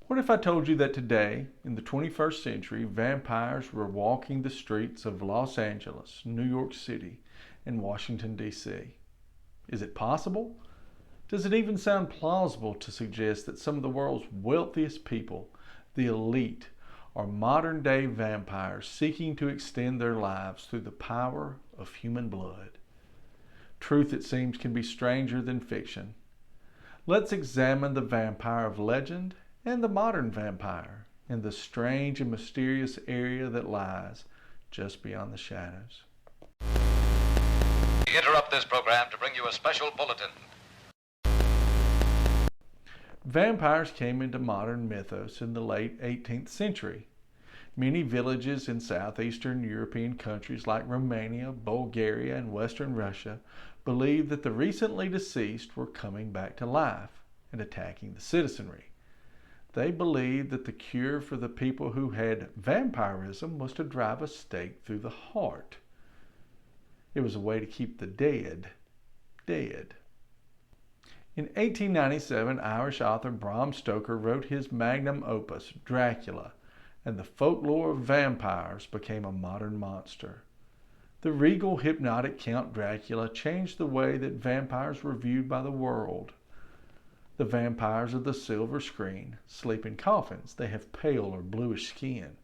What if I told you that today, in the 21st century, vampires were walking the streets of Los Angeles, New York City, and Washington, D.C.? Is it possible? Does it even sound plausible to suggest that some of the world's wealthiest people, the elite, are modern day vampires seeking to extend their lives through the power of human blood? Truth, it seems, can be stranger than fiction. Let's examine the vampire of legend and the modern vampire in the strange and mysterious area that lies just beyond the shadows. We interrupt this program to bring you a special bulletin. Vampires came into modern mythos in the late 18th century. Many villages in southeastern European countries like Romania, Bulgaria, and Western Russia believed that the recently deceased were coming back to life and attacking the citizenry. They believed that the cure for the people who had vampirism was to drive a stake through the heart. It was a way to keep the dead dead. In 1897, Irish author Bram Stoker wrote his magnum opus, Dracula, and the folklore of vampires became a modern monster. The regal, hypnotic Count Dracula changed the way that vampires were viewed by the world. The vampires of the silver screen sleep in coffins. They have pale or bluish skin.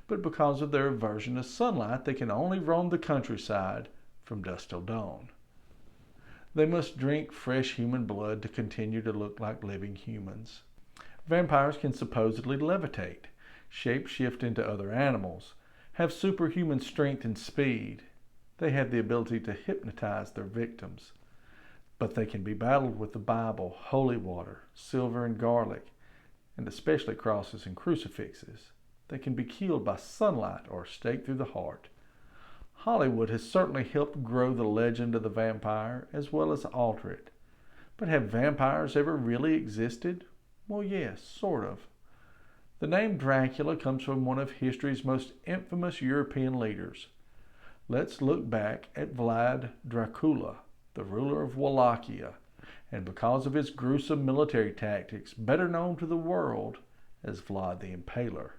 But because of their aversion to sunlight, they can only roam the countryside from dusk till dawn. They must drink fresh human blood to continue to look like living humans. Vampires can supposedly levitate, shape-shift into other animals, have superhuman strength and speed. They have the ability to hypnotize their victims. But they can be battled with the Bible, holy water, silver and garlic, and especially crosses and crucifixes. They can be killed by sunlight or staked through the heart. Hollywood has certainly helped grow the legend of the vampire as well as alter it. But have vampires ever really existed? Well, yes, sort of. The name Dracula comes from one of history's most infamous European leaders. Let's look back at Vlad Dracula, the ruler of Wallachia, and because of his gruesome military tactics, better known to the world as Vlad the Impaler.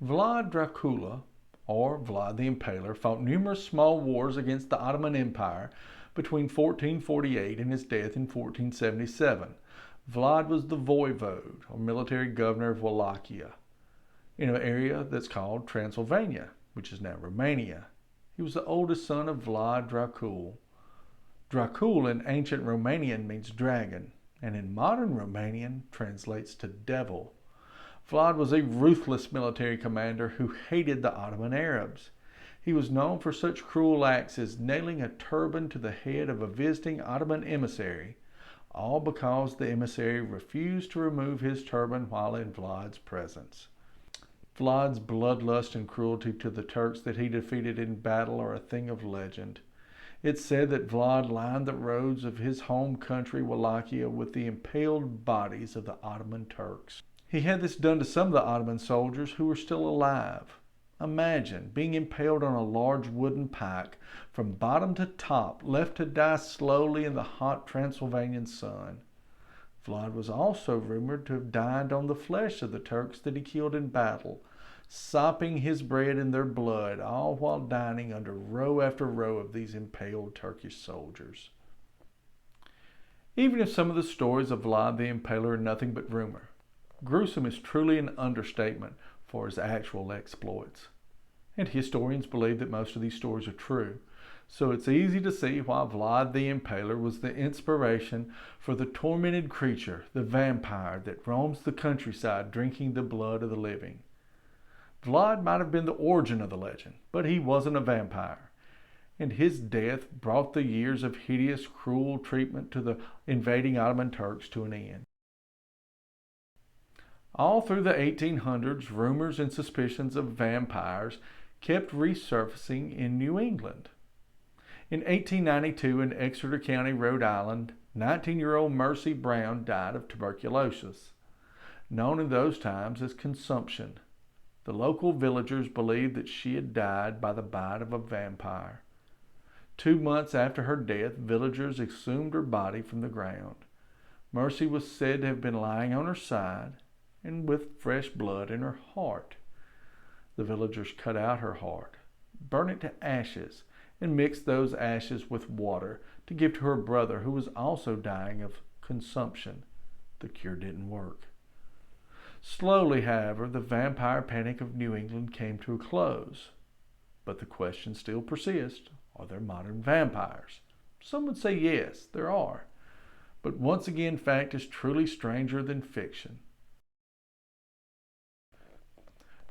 Vlad Dracula, or Vlad the Impaler, fought numerous small wars against the Ottoman Empire between 1448 and his death in 1477. Vlad was the voivode, or military governor of Wallachia, in an area that's called Transylvania, which is now Romania. He was the oldest son of Vlad Dracul. Dracul in ancient Romanian means dragon, and in modern Romanian translates to devil. Vlad was a ruthless military commander who hated the Ottoman Arabs. He was known for such cruel acts as nailing a turban to the head of a visiting Ottoman emissary, all because the emissary refused to remove his turban while in Vlad's presence. Vlad's bloodlust and cruelty to the Turks that he defeated in battle are a thing of legend. It's said that Vlad lined the roads of his home country, Wallachia, with the impaled bodies of the Ottoman Turks. He had this done to some of the Ottoman soldiers who were still alive. Imagine being impaled on a large wooden pike from bottom to top, left to die slowly in the hot Transylvanian sun. Vlad was also rumored to have dined on the flesh of the Turks that he killed in battle, sopping his bread in their blood, all while dining under row after row of these impaled Turkish soldiers. Even if some of the stories of Vlad the Impaler are nothing but rumor, gruesome is truly an understatement for his actual exploits. And historians believe that most of these stories are true, so it's easy to see why Vlad the Impaler was the inspiration for the tormented creature, the vampire that roams the countryside drinking the blood of the living. Vlad might have been the origin of the legend, but he wasn't a vampire, and his death brought the years of hideous, cruel treatment to the invading Ottoman Turks to an end. All through the 1800s, rumors and suspicions of vampires kept resurfacing in New England. In 1892, in Exeter County, Rhode Island, 19-year-old Mercy Brown died of tuberculosis, known in those times as consumption. The local villagers believed that she had died by the bite of a vampire. 2 months after her death, villagers exhumed her body from the ground. Mercy was said to have been lying on her side and with fresh blood in her heart. The villagers cut out her heart, burn it to ashes, and mix those ashes with water to give to her brother who was also dying of consumption. The cure didn't work. Slowly, however, the vampire panic of New England came to a close. But the question still persists, are there modern vampires? Some would say yes, there are. But once again, fact is truly stranger than fiction.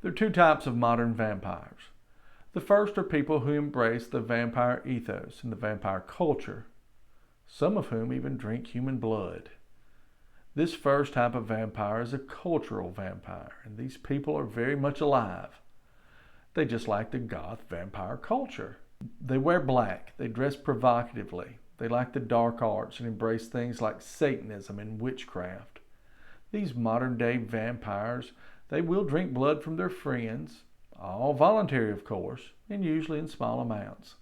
There are two types of modern vampires. The first are people who embrace the vampire ethos and the vampire culture, some of whom even drink human blood. This first type of vampire is a cultural vampire, and these people are very much alive. They just like the goth vampire culture. They wear black, they dress provocatively, they like the dark arts and embrace things like Satanism and witchcraft. These modern day vampires, they will drink blood from their friends, all voluntary of course, and usually in small amounts.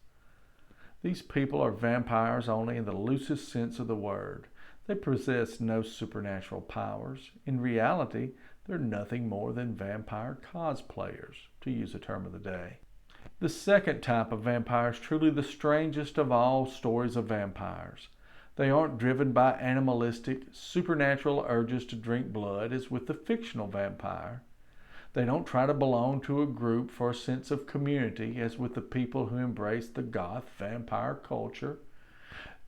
These people are vampires only in the loosest sense of the word. They possess no supernatural powers. In reality, they're nothing more than vampire cosplayers, to use a term of the day. The second type of vampire is truly the strangest of all stories of vampires. They aren't driven by animalistic, supernatural urges to drink blood as with the fictional vampire. They don't try to belong to a group for a sense of community as with the people who embrace the goth vampire culture.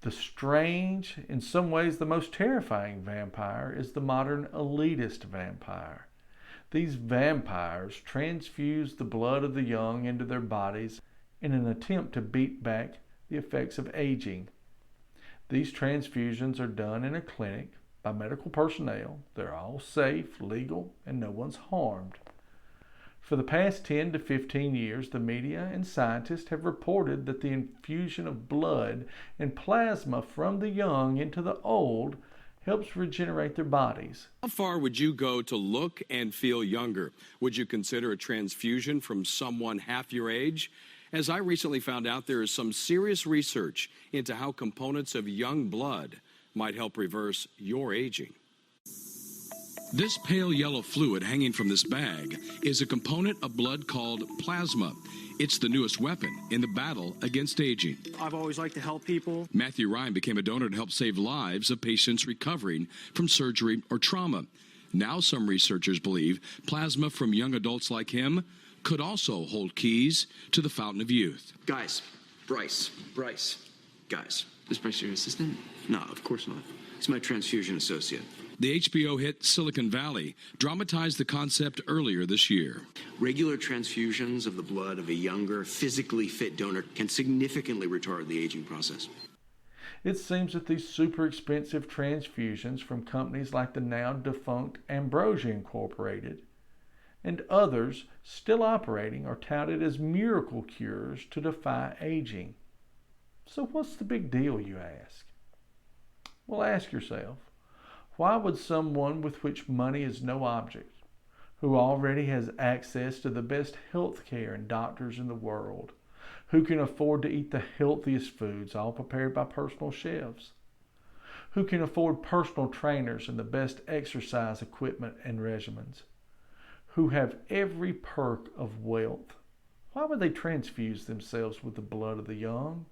The strange, in some ways the most terrifying vampire is the modern elitist vampire. These vampires transfuse the blood of the young into their bodies in an attempt to beat back the effects of aging. These transfusions are done in a clinic by medical personnel. They're all safe, legal, and no one's harmed. For the past 10 to 15 years, the media and scientists have reported that the infusion of blood and plasma from the young into the old helps regenerate their bodies. How far would you go to look and feel younger? Would you consider a transfusion from someone half your age? As I recently found out, there is some serious research into how components of young blood might help reverse your aging. This pale yellow fluid hanging from this bag is a component of blood called plasma. It's the newest weapon in the battle against aging. I've always liked to help people. Matthew Ryan became a donor to help save lives of patients recovering from surgery or trauma. Now some researchers believe plasma from young adults like him could also hold keys to the fountain of youth. Guys, Bryce. Guys, is Bryce your assistant? No, of course not. He's my transfusion associate. The HBO hit Silicon Valley dramatized the concept earlier this year. Regular transfusions of the blood of a younger, physically fit donor can significantly retard the aging process. It seems that these super expensive transfusions from companies like the now defunct Ambrosia Incorporated and others still operating are touted as miracle cures to defy aging. So what's the big deal, you ask? Well, ask yourself, why would someone with which money is no object, who already has access to the best health care and doctors in the world, who can afford to eat the healthiest foods all prepared by personal chefs, who can afford personal trainers and the best exercise equipment and regimens, who have every perk of wealth, why would they transfuse themselves with the blood of the young?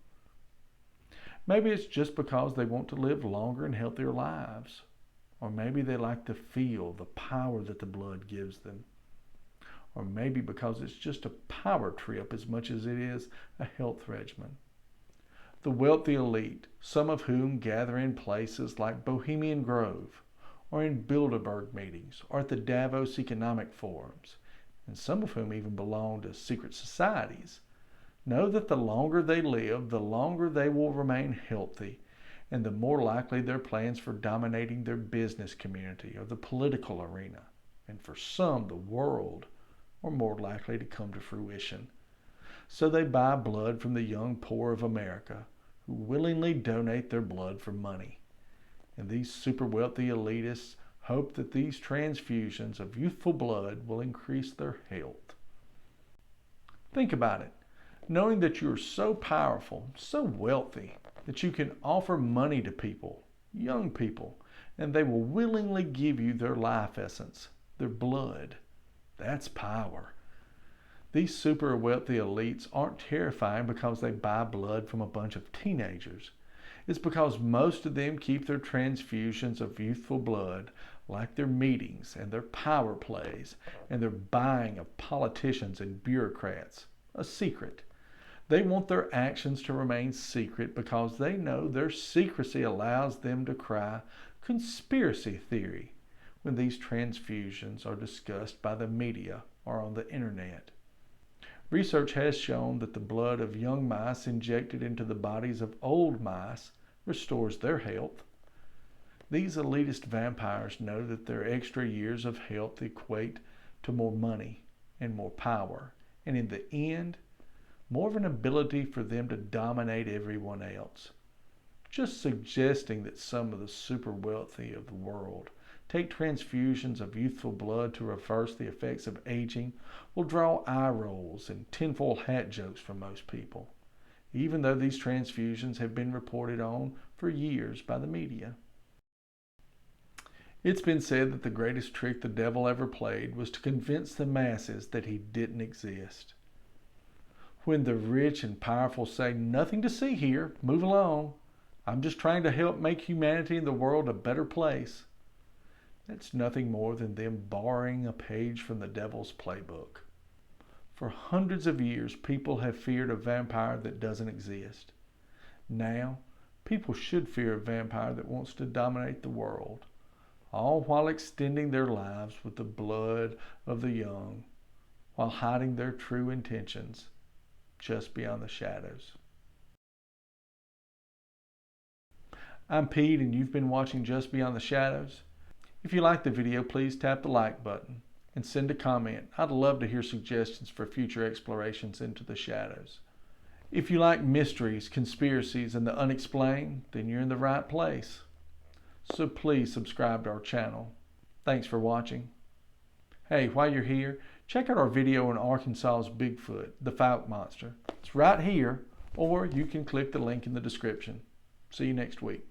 Maybe it's just because they want to live longer and healthier lives. Or maybe they like to feel the power that the blood gives them. Or maybe because it's just a power trip as much as it is a health regimen. The wealthy elite, some of whom gather in places like Bohemian Grove, or in Bilderberg meetings, or at the Davos economic forums, and some of whom even belong to secret societies, know that the longer they live, the longer they will remain healthy, and the more likely their plans for dominating their business community or the political arena, and for some, the world, are more likely to come to fruition. So they buy blood from the young poor of America, who willingly donate their blood for money. And these super wealthy elitists hope that these transfusions of youthful blood will increase their health. Think about it. Knowing that you are so powerful, so wealthy, that you can offer money to people, young people, and they will willingly give you their life essence, their blood. That's power. These super wealthy elites aren't terrifying because they buy blood from a bunch of teenagers. It's because most of them keep their transfusions of youthful blood, like their meetings and their power plays and their buying of politicians and bureaucrats, a secret. They want their actions to remain secret because they know their secrecy allows them to cry conspiracy theory when these transfusions are discussed by the media or on the internet. Research has shown that the blood of young mice injected into the bodies of old mice restores their health. These elitist vampires know that their extra years of health equate to more money and more power, and in the end, more of an ability for them to dominate everyone else. Just suggesting that some of the super wealthy of the world take transfusions of youthful blood to reverse the effects of aging will draw eye rolls and tinfoil hat jokes from most people, even though these transfusions have been reported on for years by the media. It's been said that the greatest trick the devil ever played was to convince the masses that he didn't exist. When the rich and powerful say, "Nothing to see here, move along. I'm just trying to help make humanity and the world a better place," that's nothing more than them borrowing a page from the devil's playbook. For hundreds of years, people have feared a vampire that doesn't exist. Now, people should fear a vampire that wants to dominate the world, all while extending their lives with the blood of the young, while hiding their true intentions just beyond the shadows. I'm Pete, and you've been watching Just Beyond the Shadows. If you like the video, please tap the like button and send a comment. I'd love to hear suggestions for future explorations into the shadows. If you like mysteries, conspiracies, and the unexplained, then you're in the right place. So please subscribe to our channel. Thanks for watching. Hey, while you're here, check out our video on Arkansas's Bigfoot, the Fouke monster. It's right here, or you can click the link in the description. See you next week.